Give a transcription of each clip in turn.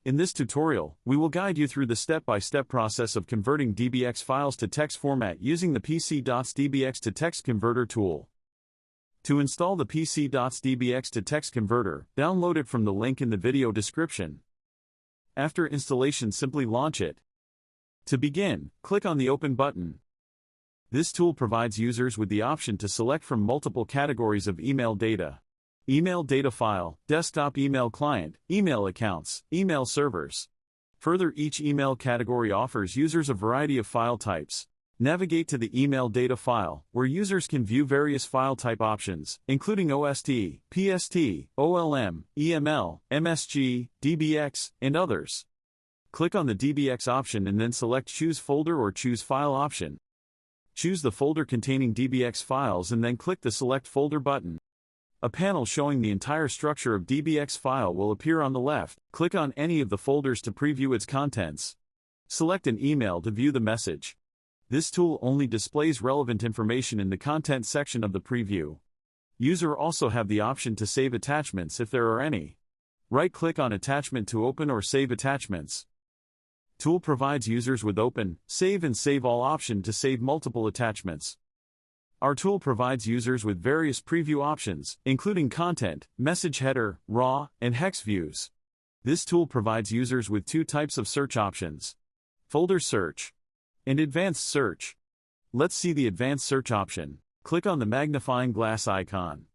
In this tutorial, we will guide you through the step-by-step process of converting DBX files to text format using the PC.DBX to text converter tool. To install the PC.DBX to text converter, download it from the link in the video description. After installation, simply launch it. To begin, click on the Open button. This tool provides users with the option to select from multiple categories of email data. Email data file, desktop email client, email accounts, email servers. Further, each email category offers users a variety of file types. Navigate to the email data file, where users can view various file type options, including OST, PST, OLM, EML, MSG, DBX, and others. Click on the DBX option and then select Choose Folder or Choose File option. Choose the folder containing DBX files and then click the Select Folder button. A panel showing the entire structure of DBX file will appear on the left. Click on any of the folders to preview its contents. Select an email to view the message. This tool only displays relevant information in the content section of the preview. Users also have the option to save attachments if there are any. Right-click on attachment to open or save attachments. Tool provides users with Open, Save and Save All option to save multiple attachments. Our tool provides users with various preview options, including content, message header, RAW, and hex views. This tool provides users with two types of search options: folder search and advanced search. Let's see the advanced search option. Click on the magnifying glass icon.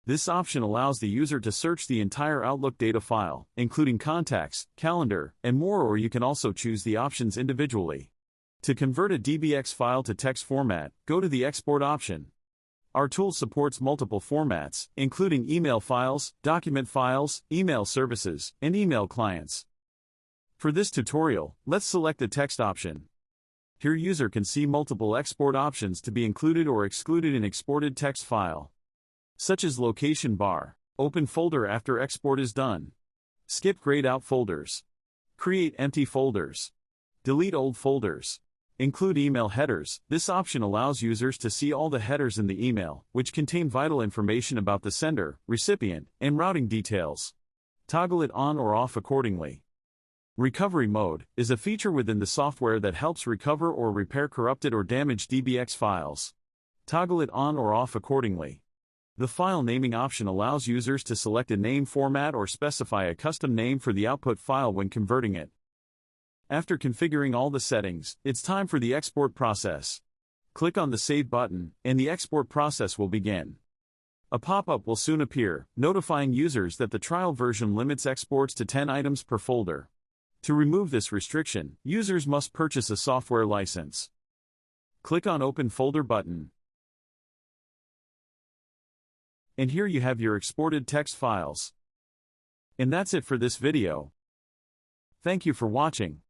This option allows the user to search the entire Outlook data file, including contacts, calendar, and more, or you can also choose the options individually. To convert a DBX file to text format, go to the Export option. Our tool supports multiple formats, including email files, document files, email services, and email clients. For this tutorial, let's select the text option. Here, user can see multiple export options to be included or excluded in exported text file, such as location bar, open folder after export is done, skip grayed out folders, create empty folders, delete old folders, include email headers. This option allows users to see all the headers in the email, which contain vital information about the sender, recipient, and routing details. Toggle it on or off accordingly. Recovery mode is a feature within the software that helps recover or repair corrupted or damaged DBX files. Toggle it on or off accordingly. The file naming option allows users to select a name format or specify a custom name for the output file when converting it. After configuring all the settings, it's time for the export process. Click on the Save button, and the export process will begin. A pop-up will soon appear, notifying users that the trial version limits exports to 10 items per folder. To remove this restriction, users must purchase a software license. Click on Open Folder button. And here you have your exported text files. And that's it for this video. Thank you for watching.